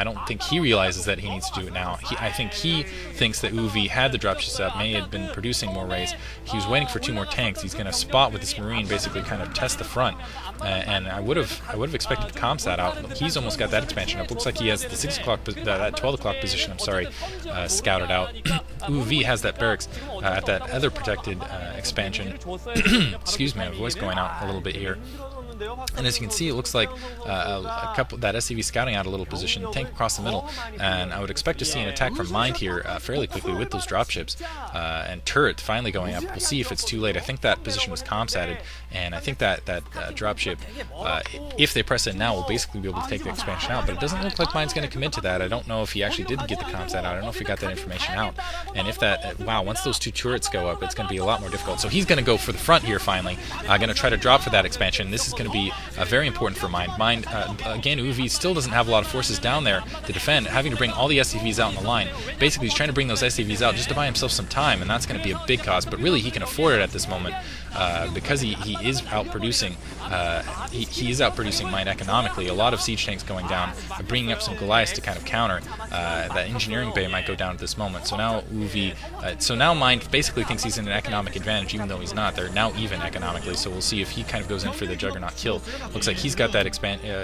I don't think he realizes that he needs to do it now. I think he thinks that Uv had the dropships up, may have been producing more rays. He was waiting for 2 more tanks. He's going to spot with this Marine, basically kind of test the front. And I would have expected the comms out. He's almost got that expansion up. Looks like he has the 6 o'clock, that 12 o'clock position. I'm sorry, scouted out. Uv has that barracks at that other protected expansion. Excuse me, my voice going out a little bit here. And as you can see, it looks like a couple that SCV scouting out a little position, tank across the middle, and I would expect to see an attack from Mind here fairly quickly with those dropships, and turret finally going up. We'll see if it's too late. I think that position was comsatted, and I think that dropship, if they press it now, will basically be able to take the expansion out. But it doesn't look like Mind's going to commit to that. I don't know if he actually did get the comsat out. I don't know if he got that information out. And if that, wow, once those 2 turrets go up, it's going to be a lot more difficult. So he's going to go for the front here finally. Going to try to drop for that expansion. This is going to be very important for Mind. Mind, again, Uv still doesn't have a lot of forces down there to defend, having to bring all the SCVs out in the line. Basically, he's trying to bring those SCVs out just to buy himself some time, and that's going to be a big cost. But really, he can afford it at this moment because he is outproducing. He is outproducing Mind economically. A lot of siege tanks going down, bringing up some Goliaths to kind of counter. That engineering bay might go down at this moment. So now Uv, so now Mind basically thinks he's in an economic advantage, even though he's not. They're now even economically. So we'll see if he kind of goes in for the Juggernaut kill. Looks like he's got that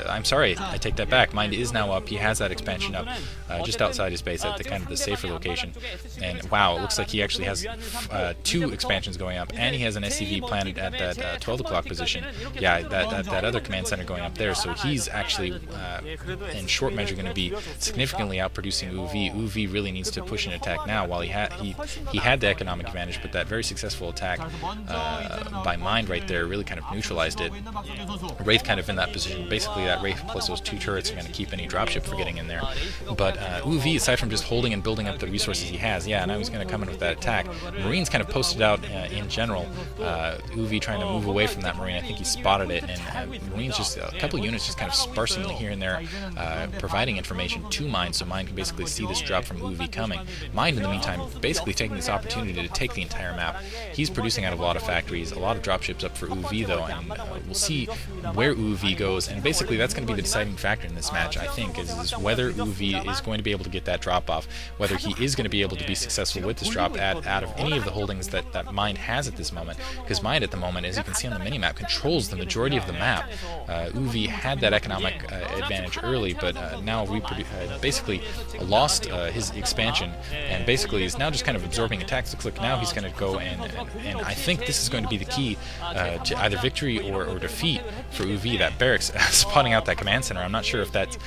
I'm sorry, I take that back. Mind is now up. He has that expansion up just outside his base at the kind of the safer location. And wow, it looks like he actually has 2 expansions going up, and he has an SCV planted at that 12 o'clock position. Yeah, that other command center going up there. So he's actually, in short measure, going to be significantly outproducing Uv. Uv really needs to push an attack now. While he had the economic advantage, but that very successful attack by Mind right there really kind of neutralized it. Wraith kind of in that position. Basically, that Wraith plus those 2 turrets are going to keep any dropship from getting in there. But Uv, aside from just holding and building up the resources he has, yeah, now he's going to come in with that attack. Marines kind of posted out in general. Uv trying to move away from that Marine. I think he spotted it, and Marines just a couple units just kind of sparsely here and there providing information to Mind, so Mind can basically see this drop from Uv coming. Mind, in the meantime, basically taking this opportunity to take the entire map. He's producing out of a lot of factories, a lot of dropships up for Uv though, and we'll see where Uv goes, and basically that's going to be the deciding factor in this match, I think, is whether Uv is going to be able to get that drop off, whether he is going to be able to be successful with this drop out of any of the holdings that Mind has at this moment, because Mind at the moment, as you can see on the minimap, controls the majority of the map. Uv had that economic advantage early, but now basically lost his expansion, and basically is now just kind of absorbing attacks. Looks like now he's going to go and I think this is going to be the key to either victory or defeat for Uv. That barracks spotting out that command center. I'm not sure if that's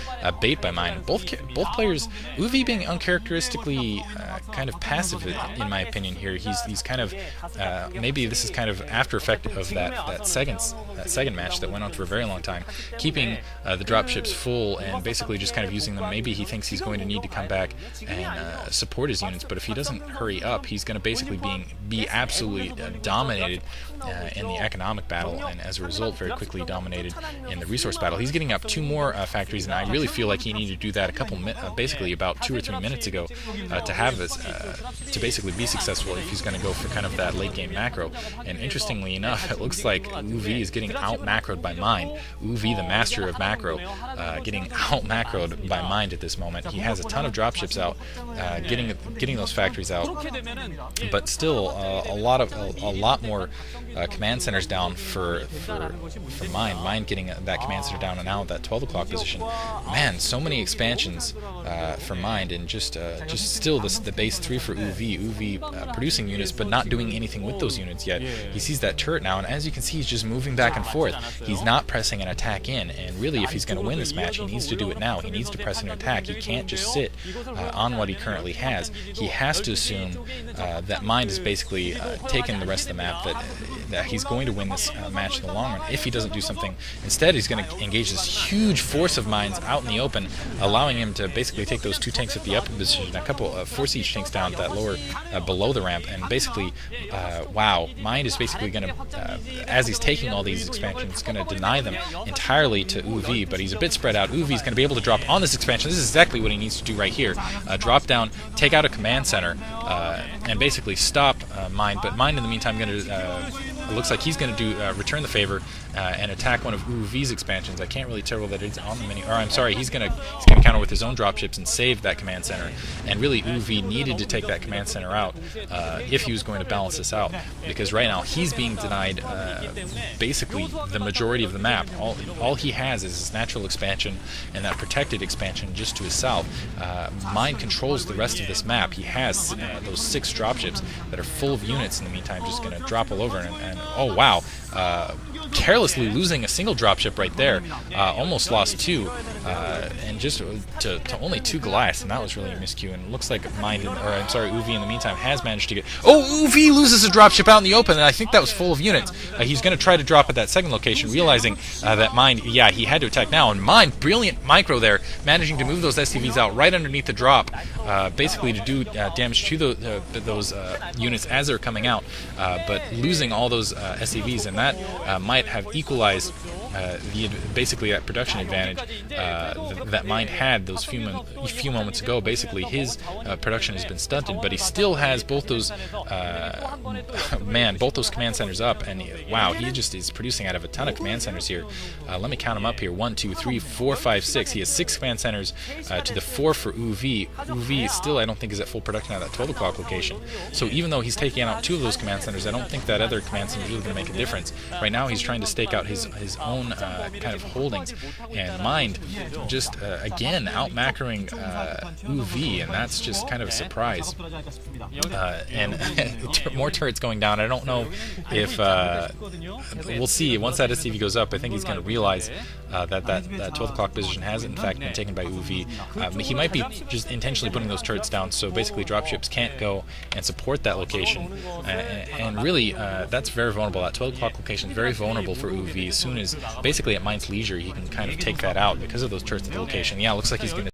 bait by Mind. Both players, Uv being uncharacteristically kind of passive in my opinion here. He's kind of maybe this is kind of after effect of that second match that went on for a very long time, keeping the dropships full and basically just kind of using them. Maybe he thinks he's going to need to come back and support his units, but if he doesn't hurry up, he's going to basically be absolutely dominated in the economic battle, and as a result very quickly dominated in the resource battle. He's getting up 2 more factories, and I really feel like he needed to do that basically about 2 or 3 minutes ago to have this to basically be successful if he's going to go for kind of that late game macro. And interestingly enough, it looks like Uv is getting out macroed by Mind. Uv, the master of macro, getting out macroed by Mind at this moment. He has a ton of dropships out, getting those factories out, but still a lot more command centers down for Mind. Mind getting that command center down and now at that 12 o'clock position. Man, so many expansions for Mind, and just still the base 3 for Uv producing units but not doing anything with those units yet. He sees that turret now, and as you can see, he's just moving back and forth. He's not pressing an attack in, and really if he's going to win this match, he needs to do it now. He needs to press an attack. He can't just sit on what he currently has. He has to assume that Mind is basically taking the rest of the map, that he's going to win this match in the long run if he doesn't do something. Instead, he's going to engage this huge force of Minds out in the open, allowing him to basically take those 2 tanks at the upper position, a couple of 4 siege tanks down at that lower below the ramp, and basically wow, Mind is basically going to as he's taking all these expansions, going to deny them entirely to Uv, but he's a bit spread out. Uv is going to be able to drop on this expansion. This is exactly what he needs to do right here. Drop down, take out a command center, and basically stop Mind, but Mind in the meantime going to it looks like he's going to do return the favor and attack one of Uuv's expansions. I can't really tell that it's on the menu. Or I'm sorry, he's going to counter with his own dropships and save that command center. And really, Uuv needed to take that command center out if he was going to balance this out, because right now he's being denied basically the majority of the map. All he has is his natural expansion and that protected expansion just to his south. Mind controls the rest of this map. He has those 6 dropships that are full of units in the meantime, just going to drop all over. And oh wow, carelessly losing a single dropship right there, almost lost 2, and just to only 2 Goliaths, and that was really a miscue. And it looks like Uuv in the meantime has managed to get. Oh, Uuv loses a dropship out in the open, and I think that was full of units. He's going to try to drop at that second location, realizing that Mind, yeah, he had to attack now, and Mind, brilliant micro there, managing to move those SCVs out right underneath the drop, basically to do damage to those units as they're coming out, but losing all those SCVs, and that might have equalized basically that production advantage that Mind had those few moments ago. Basically, his production has been stunted, but he still has both those both those command centers up, and wow, he just is producing out of a ton of command centers here. Let me count them up here: 1, 2, 3, 4, 5, 6. He has 6 command centers to the 4 for Uuv. Uuv still, I don't think, is at full production at that 12 o'clock location. So even though he's taking out 2 of those command centers, I don't think that other command center is really going to make a difference. Right now, he's trying to stake out his own kind of holdings, and Mind just again out macroing Uuv, and that's just kind of a surprise. And more turrets going down. I don't know if we'll see once that SCV goes up. I think he's going to realize that 12 o'clock position has in fact been taken by Uuv. He might be just intentionally putting those turrets down so basically dropships can't go and support that location, and really that's very vulnerable. That 12 o'clock location is very vulnerable for Uuv. As soon as basically at Mind's leisure he can kind of take that out because of those turrets at the location. Yeah, it looks like he's going to